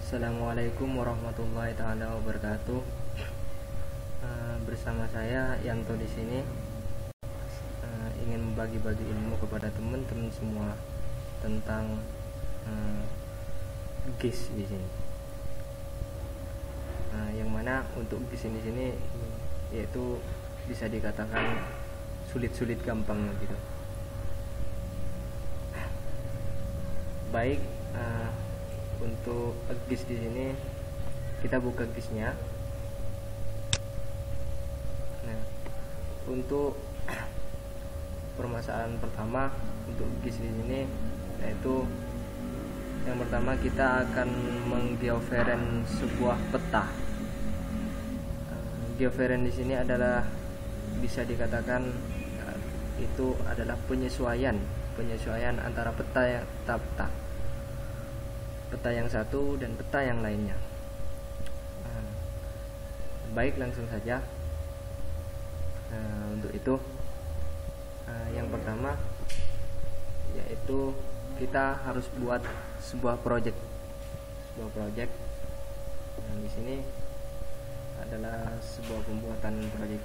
Assalamualaikum warahmatullahi taala wabarakatuh. Bersama saya Yanto di sini ingin membagi-bagi ilmu kepada teman-teman semua tentang GIS di sini. Yang mana untuk GIS di sini yaitu bisa dikatakan sulit-sulit gampang gitu. Baik, untuk GIS di sini kita buka GIS-nya. Nah, untuk permasalahan pertama untuk GIS di sini yaitu yang pertama kita akan menggeoferen sebuah peta. Geoferen di sini adalah bisa dikatakan itu adalah penyesuaian antara peta yang satu dan peta yang lainnya. Baik, langsung saja. Untuk itu yang pertama yaitu kita harus buat sebuah project. Di sini adalah sebuah pembuatan project.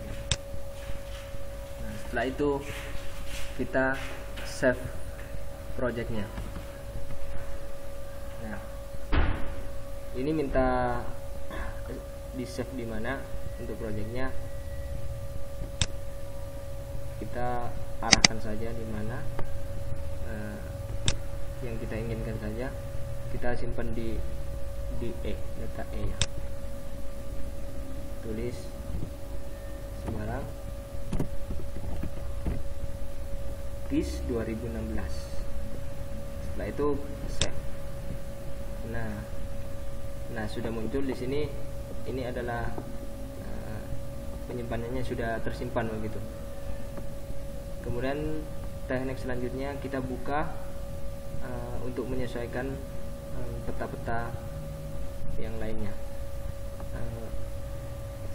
Setelah itu kita save projectnya. Nah, ini minta di save di mana untuk projectnya. Kita arahkan saja di mana yang kita inginkan saja. Kita simpan di data E ya. Tulis sembarang GIS 2016. Setelah itu save. Nah, sudah muncul di sini. Ini adalah penyimpanannya sudah tersimpan begitu. Kemudian teknik selanjutnya kita buka untuk menyesuaikan peta-peta yang lainnya.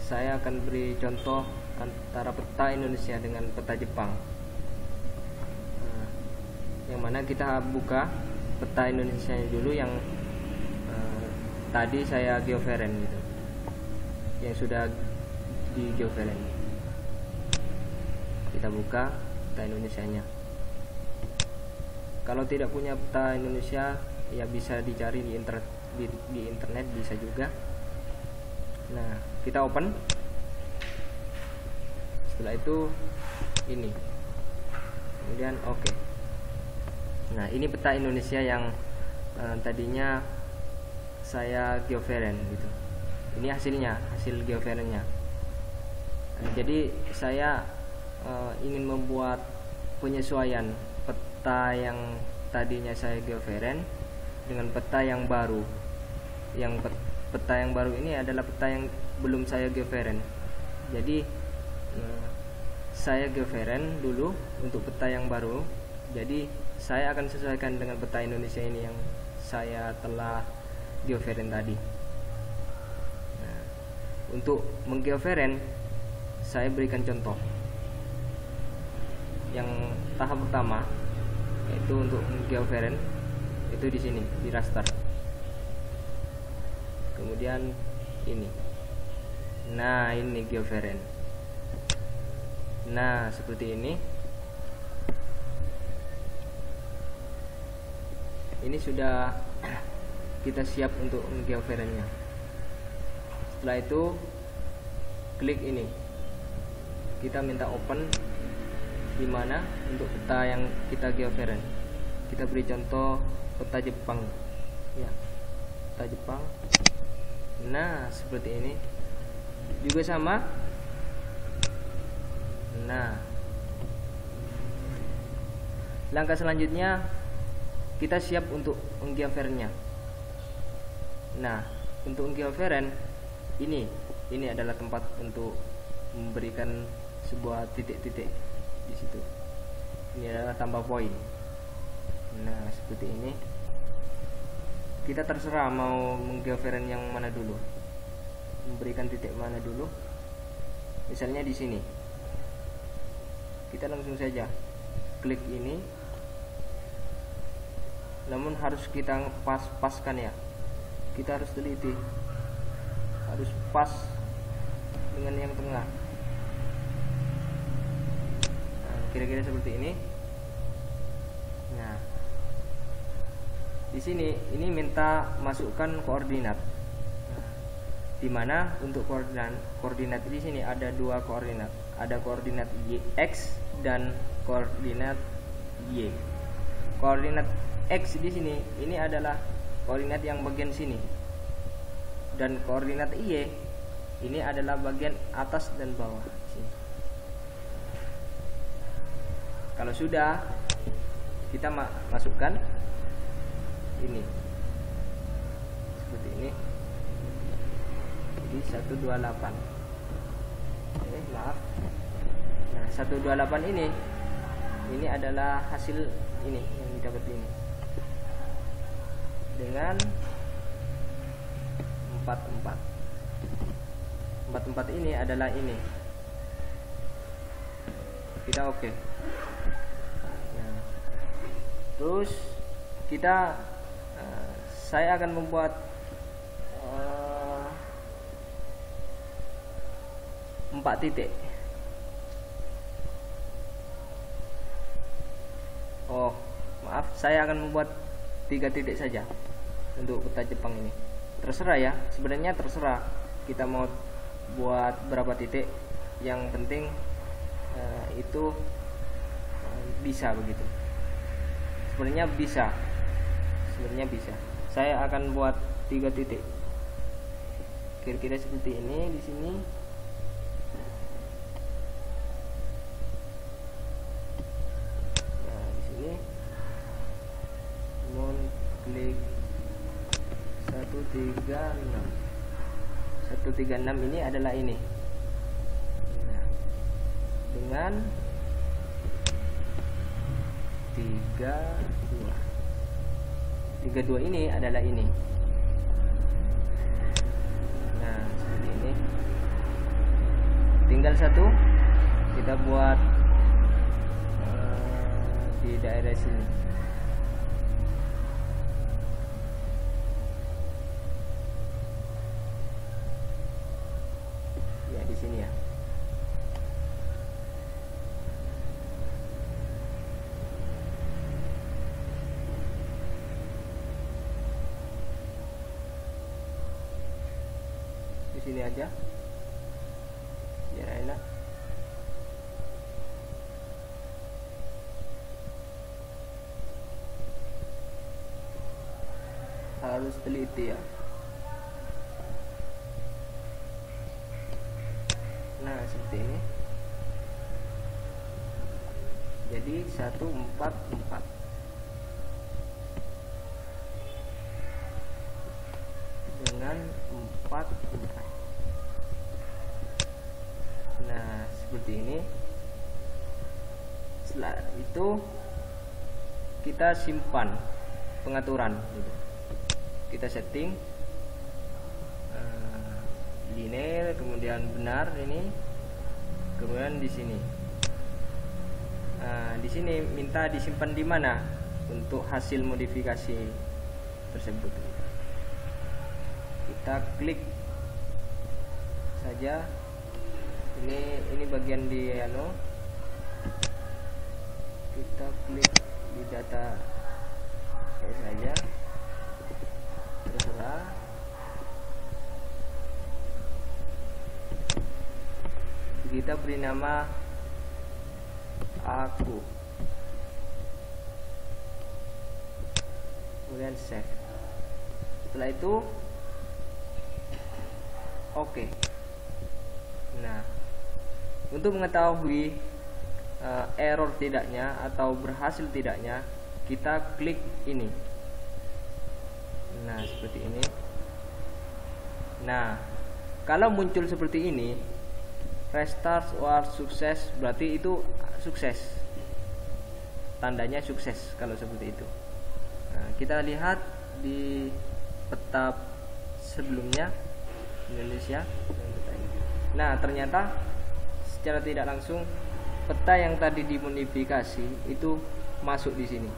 Saya akan beri contoh antara peta Indonesia dengan peta Jepang. Yang mana kita buka peta Indonesia dulu yang tadi saya geoferen gitu, yang sudah di geoferen. Kita buka peta Indonesianya. Kalau tidak punya peta Indonesia ya bisa dicari di internet bisa juga. Nah, kita open. Setelah itu ini. Kemudian oke. Nah, ini peta Indonesia yang tadinya saya geoferen gitu. Ini hasil geoferennya. Jadi saya ingin membuat penyesuaian peta yang tadinya saya geoferen dengan peta yang baru. Peta yang baru ini adalah peta yang belum saya geoferen. Jadi saya geoferen dulu untuk peta yang baru. Jadi saya akan sesuaikan dengan peta Indonesia ini yang saya telah geoferen tadi. Nah, untuk menggeoferen saya berikan contoh. Yang tahap pertama yaitu untuk menggeoferen itu di sini di raster. Kemudian ini. Nah, ini geoferen. Nah, seperti ini. Ini sudah kita siap untuk menggeoferennya. Setelah itu klik ini. Kita minta open di mana untuk peta yang kita geoferen. Kita beri contoh peta Jepang. Ya. Peta Jepang. Nah, seperti ini. Juga sama. Nah, langkah selanjutnya kita siap untuk menggeoferennya. Nah, untuk menggeoferen ini adalah tempat untuk memberikan sebuah titik-titik di situ. Ini adalah tambah poin. Nah, seperti ini. Kita terserah mau menggeoferen yang mana dulu. Memberikan titik mana dulu. Misalnya di sini. Kita langsung saja klik ini. Namun harus kita paskan ya. kita harus teliti, harus pas dengan yang tengah. Nah, kira-kira seperti ini. Nah, di sini ini minta masukkan koordinat. Nah, dimana untuk koordinat di sini ada dua koordinat, ada koordinat x dan koordinat y. Koordinat x di sini ini adalah koordinat yang bagian sini, dan koordinat y ini adalah bagian atas dan bawah sini. Kalau sudah, kita masukkan ini seperti ini. Jadi 128. Maaf. Nah, 128 ini adalah hasil ini yang didapat ini dengan 44 ini adalah ini. Kita oke. Nah, terus kita saya akan membuat 4 titik. Oh, maaf, saya akan membuat 3 titik saja untuk peta Jepang ini. Terserah ya, sebenarnya terserah kita mau buat berapa titik, yang penting itu bisa begitu. Sebenarnya bisa. Saya akan buat 3 titik. Kira-kira seperti ini di sini. Nah, di sini klik 136 ini adalah ini. Nah, dengan 32 ini adalah ini. Nah, seperti ini. Tinggal satu kita buat di daerah sini. Ya, di sini ya. Di sini aja biar enak. Harus teliti ya. Nah, seperti ini. Jadi 144 dengan 44. Nah, seperti ini. Setelah itu kita simpan pengaturan gitu. Kita setting linear, kemudian benar ini, kemudian di sini. Nah, di sini minta disimpan di mana untuk hasil modifikasi tersebut. Kita klik saja. Ini bagian di kita klik di data saja, terserah. Kita beri nama aku, kemudian save. Setelah itu oke. Nah, untuk mengetahui error tidaknya atau berhasil tidaknya, kita klik ini. Nah, seperti ini. Nah, kalau muncul seperti ini, restart or sukses, berarti itu sukses. Tandanya sukses kalau seperti itu. Nah, kita lihat di peta sebelumnya Indonesia. Nah, ternyata secara tidak langsung peta yang tadi dimodifikasi itu masuk di sini.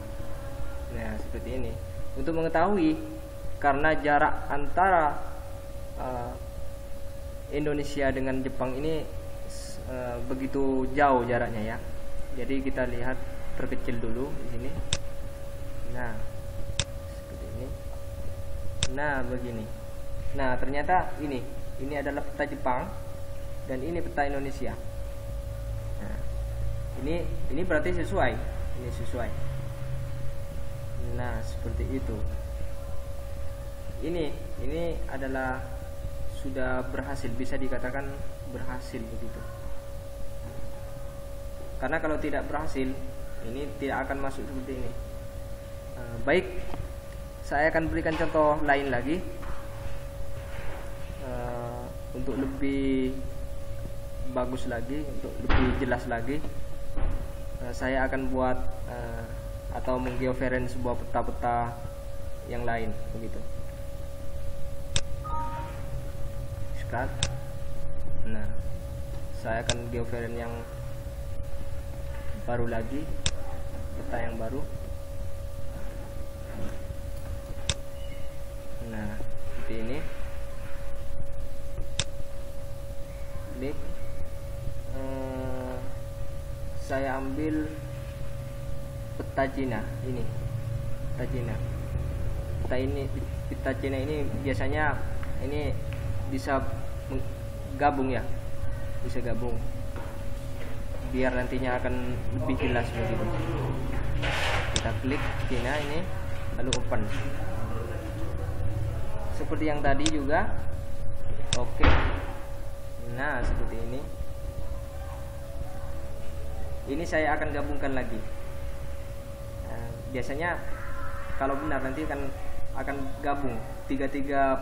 Nah, seperti ini. Untuk mengetahui karena jarak antara Indonesia dengan Jepang ini begitu jauh jaraknya ya. Jadi kita lihat terkecil dulu di sini. Nah, seperti ini. Nah, begini. Nah, ternyata ini adalah peta Jepang dan ini peta Indonesia. Nah, ini berarti sesuai. Ini sesuai. Nah, seperti itu. Ini adalah sudah berhasil, bisa dikatakan berhasil begitu. Karena kalau tidak berhasil, ini tidak akan masuk seperti ini. Baik, saya akan berikan contoh lain lagi untuk lebih bagus lagi, untuk lebih jelas lagi. Saya akan buat atau menggeoferen sebuah peta-peta yang lain begitu. Start. Nah, saya akan geoferen yang baru lagi, peta yang baru. Nah, seperti ini. Klik. Saya ambil peta Cina ini. Peta Cina. Peta Cina ini biasanya ini bisa gabung ya. Bisa gabung. Biar nantinya akan lebih jelas begitu. Kita klik Cina ini, lalu open. Seperti yang tadi juga. Oke. Nah, seperti ini. Ini saya akan gabungkan lagi. Biasanya kalau benar nanti akan gabung. Tiga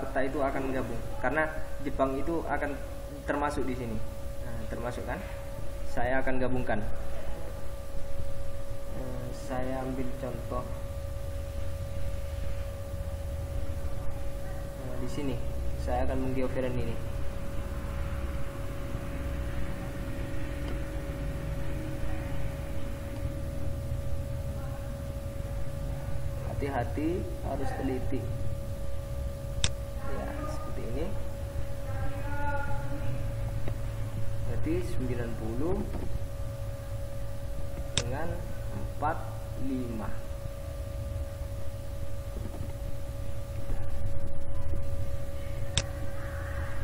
peta itu akan gabung. Karena Jepang itu akan termasuk di sini. Nah, termasuk kan? Saya akan gabungkan. Saya ambil contoh. Nah, di sini saya akan menggeoferen ini. Hati-hati, harus teliti. Ya, seperti ini. Berarti 90 dengan 45.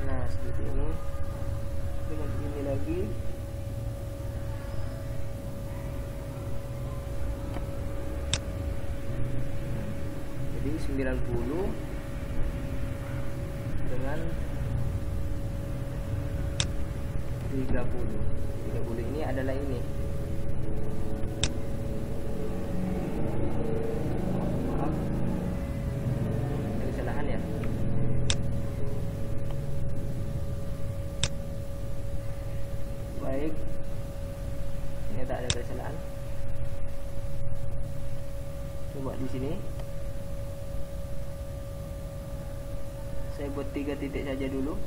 Nah, seperti ini. Dengan ini lagi. Jadi 90 dengan 30 ini adalah ini. Maaf, ada kesalahan ya. Baik, ini tak ada kesalahan. Coba di sini saya buat 3 titik saja dulu.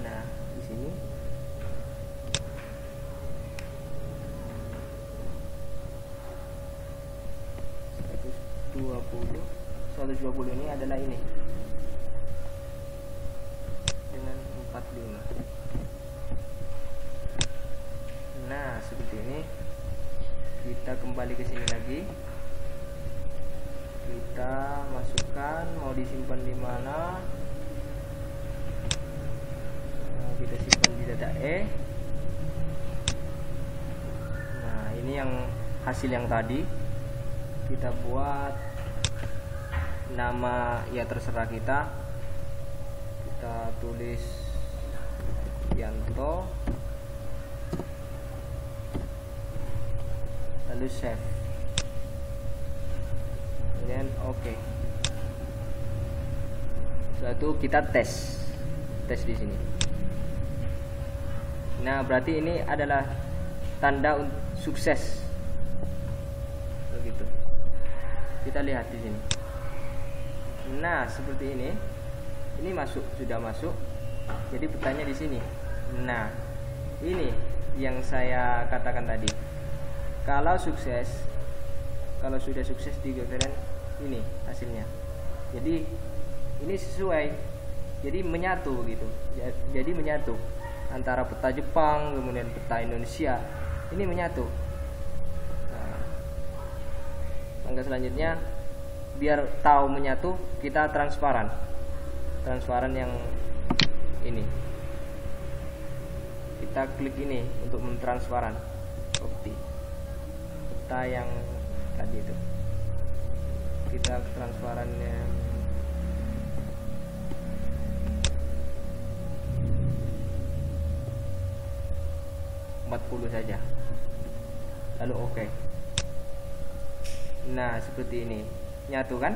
Nah, 120 ini adalah ini dengan 45. Nah, seperti ini. Kita kembali ke sini lagi. Kita masukkan mau disimpan di mana. Nah, kita simpan di data E. Nah, ini yang hasil yang tadi. Kita buat nama, ya terserah kita tulis Yanto, lalu save, kemudian oke. Setelah itu kita tes di sini. Nah, berarti ini adalah tanda sukses. Begitu. Kita lihat di sini. Nah, seperti ini. Ini masuk, sudah masuk. Jadi petanya di sini. Nah, ini yang saya katakan tadi. Kalau sukses, kalau sudah sukses di Geovariant, ini hasilnya. Jadi ini sesuai. Jadi menyatu gitu. Jadi menyatu antara peta Jepang kemudian peta Indonesia. Ini menyatu. Nah, langkah selanjutnya, biar tahu menyatu, kita transparan yang ini. Kita klik ini untuk mentransparan copy peta yang tadi itu. Kita transparan yang 40 saja, lalu oke. Nah, seperti ini, nyatu kan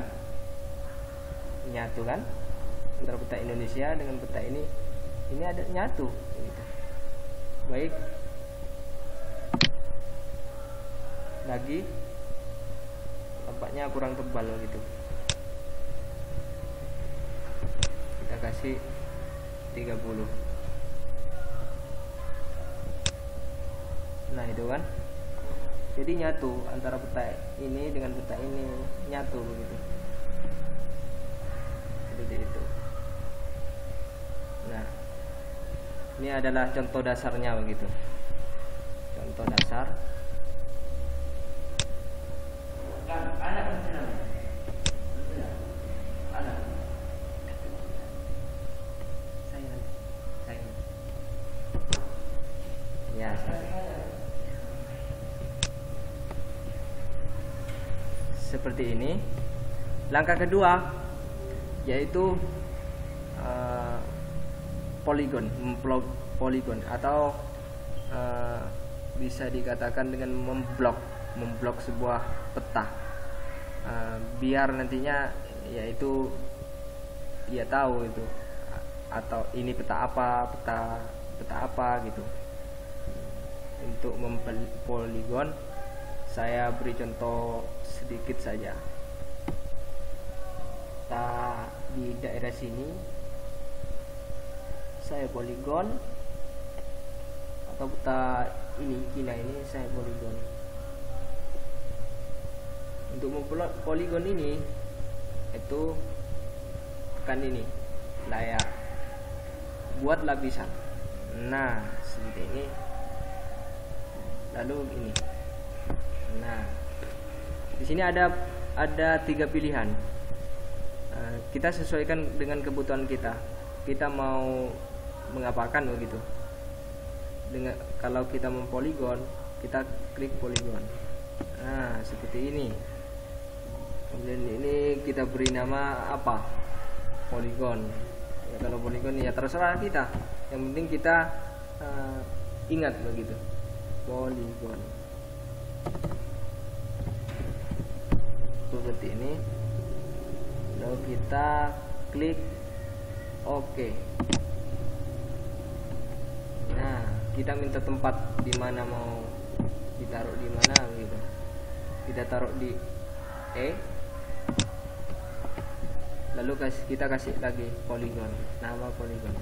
antara peta Indonesia dengan peta ini ada nyatu gitu. Baik, lagi tampaknya kurang tebal gitu, kita kasih 30. Nah, itu kan, jadi nyatu antara peta ini dengan peta ini, nyatu begitu, seperti itu. Nah, ini adalah contoh dasarnya begitu, contoh dasar. Ya, seperti ini. Langkah kedua yaitu poligon atau bisa dikatakan dengan memblok sebuah peta, biar nantinya yaitu dia tahu itu atau ini peta apa gitu. Untuk mempoligon, saya beri contoh sedikit saja. Di daerah sini saya poligon, atau peta ini Cina ini saya poligon. Untuk mempoligon ini itu tekan ini layar, buat lapisan. Nah, seperti ini. Lalu ini. Nah, di sini ada 3 pilihan. Kita sesuaikan dengan kebutuhan kita. Kita mau mengapakan begitu. Kalau kita mau poligon, kita klik poligon. Nah, seperti ini. Kemudian ini kita beri nama apa? Poligon. Ya, kalau poligon ya terserah kita. Yang penting kita ingat begitu. Poligon. Seperti ini. Lalu kita klik OK. Nah, kita minta tempat di mana mau ditaruh, di mana gitu. Kita taruh di E. Lalu kita kasih lagi poligon, nama poligon.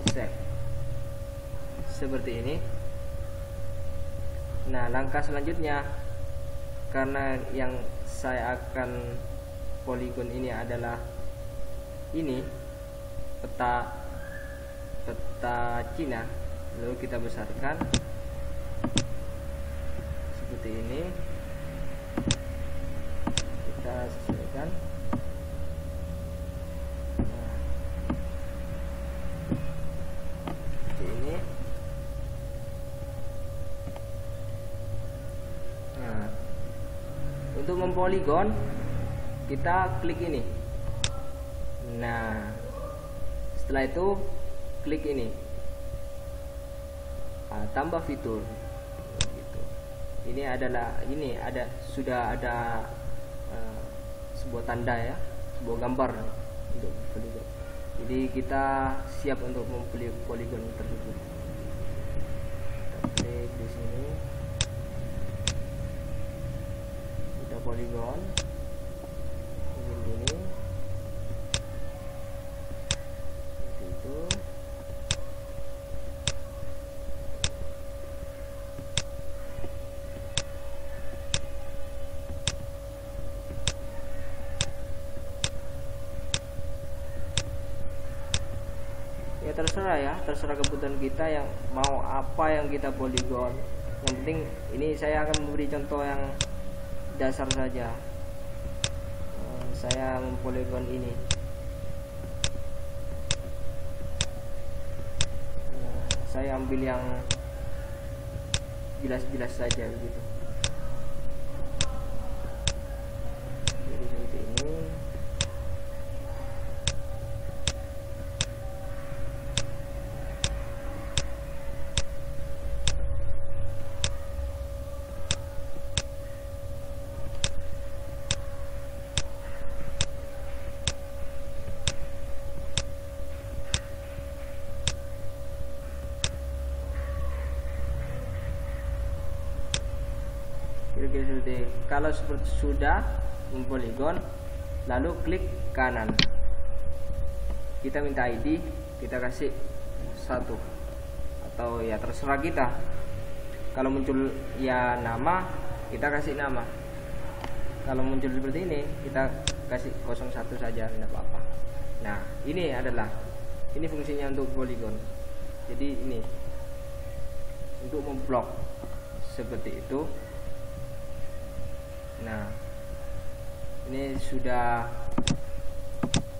Save. Seperti ini. Nah, langkah selanjutnya, karena yang saya akan poligon ini adalah ini peta Cina, lalu kita besarkan seperti ini. Kita sesuaikan. Nah, seperti ini. Nah, untuk mempoligon kita klik ini. Nah, setelah itu klik ini. Tambah fitur. Gitu. Sudah ada sebuah tanda ya, sebuah gambar untuk poligon. Jadi kita siap untuk membeli poligon tersebut. Kita klik di sini, udah poligon begini, seperti itu. Ya terserah ya, terserah kebutuhan kita yang mau apa yang kita poligon. Yang penting ini saya akan memberi contoh yang dasar saja. Saya mempoligon ini. Saya ambil yang jelas-jelas saja begitu. Jadi seperti ini. Kalau seperti sudah mempoligon, lalu klik kanan, kita minta ID, kita kasih 1 atau ya terserah kita. Kalau muncul ya nama, kita kasih nama. Kalau muncul seperti ini, kita kasih 01 saja, tidak apa-apa. Nah, ini fungsinya untuk poligon. Jadi ini untuk memblok seperti itu. Nah, ini sudah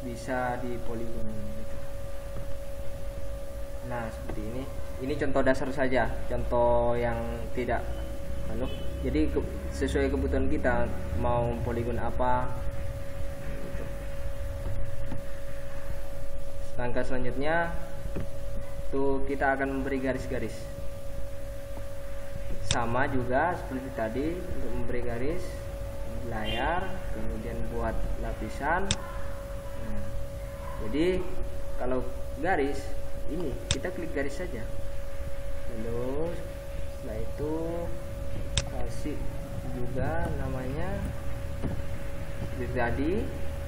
bisa di poligon gitu. Nah, seperti ini. Ini contoh dasar saja, contoh yang tidak jadi sesuai kebutuhan kita mau poligon apa gitu. Langkah selanjutnya tuh kita akan memberi garis-garis. Sama juga seperti tadi untuk memberi garis layar, kemudian buat lapisan. Nah, jadi kalau garis ini kita klik garis saja, lalu setelah itu kasih juga namanya seperti tadi,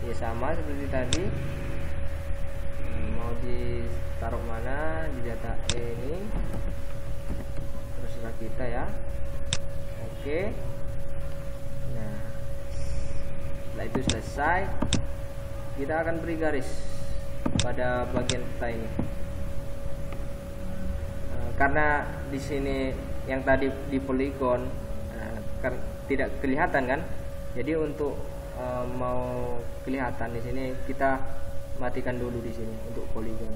ya sama seperti tadi. Mau ditaruh mana di data ini terserah kita ya. Oke. Nah, setelah itu selesai, kita akan beri garis pada bagian peta ini. Karena di sini yang tadi di poligon tidak kelihatan kan, jadi untuk mau kelihatan di sini kita matikan dulu di sini untuk poligon.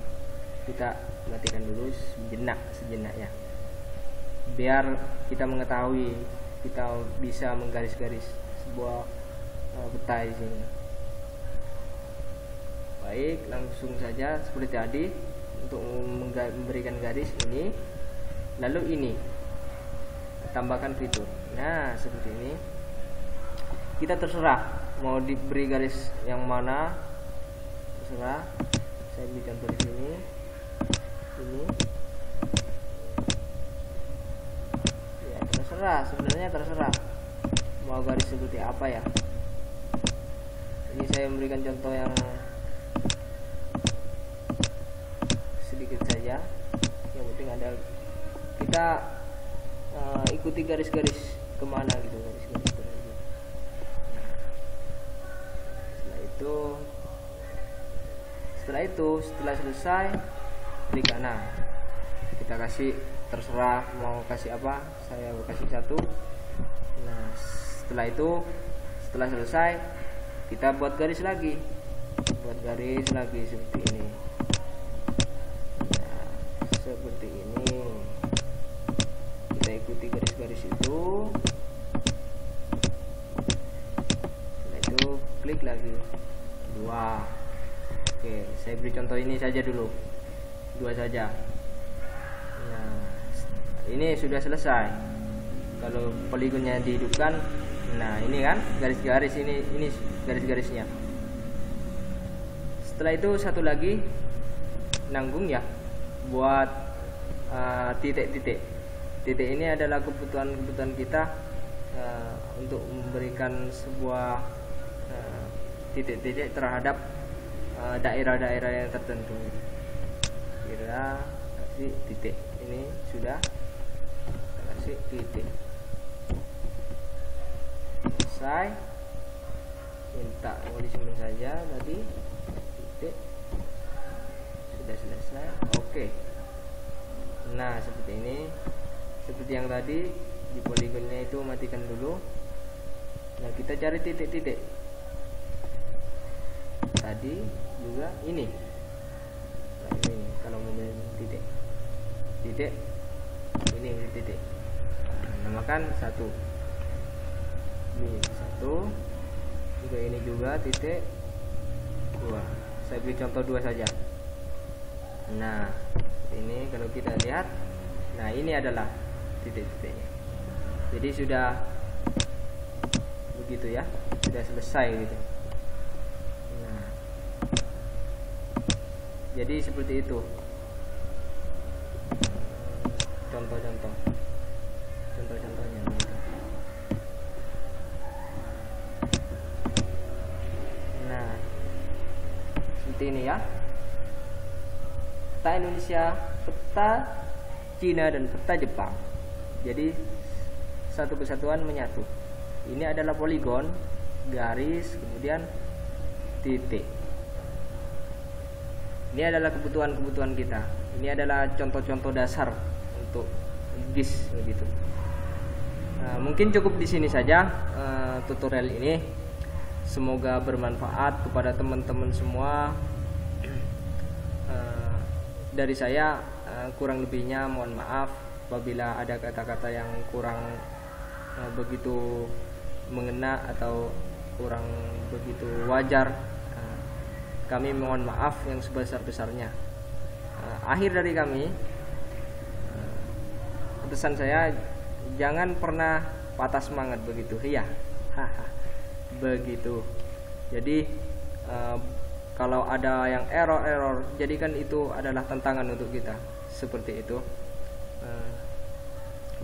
Kita matikan dulu sejenak ya, biar kita mengetahui kita bisa menggaris-garis sebuah peta di sini. Baik, langsung saja seperti tadi untuk memberikan garis ini, lalu ini tambahkan fitur. Nah, seperti ini. Kita terserah mau diberi garis yang mana, terserah. Saya beri contoh di sini. Ini. Ya, terserah, sebenarnya terserah mau garis seperti apa ya. Ini saya memberikan contoh yang sedikit saja. Yang penting ada kita ikuti garis-garis kemana gitu, garis-garis tertentu. Nah, setelah selesai klik kanan. Kita kasih terserah mau kasih apa, saya kasih 1. Nah, setelah selesai kita buat garis lagi, seperti ini. Nah, seperti ini. Kita ikuti garis-garis itu. Setelah itu klik lagi 2. Oke, saya beri contoh ini saja dulu, 2 saja. Nah, ini sudah selesai. Kalau poligonnya dihidupkan, nah ini kan garis-garis ini garis-garisnya. Setelah itu satu lagi nanggung ya buat titik-titik. Titik ini adalah kebutuhan kita untuk memberikan sebuah titik-titik terhadap daerah-daerah yang tertentu. Kira kasih titik, ini sudah kasih titik. Selesai, minta mau disimpan saja tadi, titik, sudah selesai. Oke. Nah seperti ini, seperti yang tadi di poligonnya itu matikan dulu. Nah kita cari titik-titik. Tadi juga ini. Nah, ini kalau mau titik, ini titik. Namakan 1. Ini 1. Juga ini juga titik 2. Saya beri contoh 2 saja. Nah ini kalau kita lihat, nah ini adalah titik-titiknya. Jadi sudah begitu ya, sudah selesai gitu. Nah, jadi seperti itu contohnya gitu. Nah seperti ini ya, peta Indonesia, peta Cina dan peta Jepang. Jadi satu kesatuan menyatu. Ini adalah poligon, garis, kemudian titik. Ini adalah kebutuhan kita. Ini adalah contoh-contoh dasar untuk GIS begitu. Mungkin cukup di sini saja tutorial ini. Semoga bermanfaat kepada teman-teman semua. Dari saya kurang lebihnya mohon maaf apabila ada kata-kata yang kurang begitu mengena atau kurang begitu wajar. Kami mohon maaf yang sebesar-besarnya. Akhir dari kami, pesan saya, jangan pernah patah semangat begitu ya. Begitu. Jadi kalau ada yang error, jadikan itu adalah tantangan untuk kita. Seperti itu.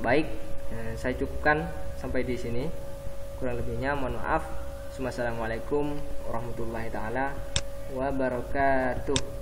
Baik, saya cukupkan sampai di sini. Kurang lebihnya mohon maaf. Wassalamualaikum warahmatullahi taala wabarakatuh.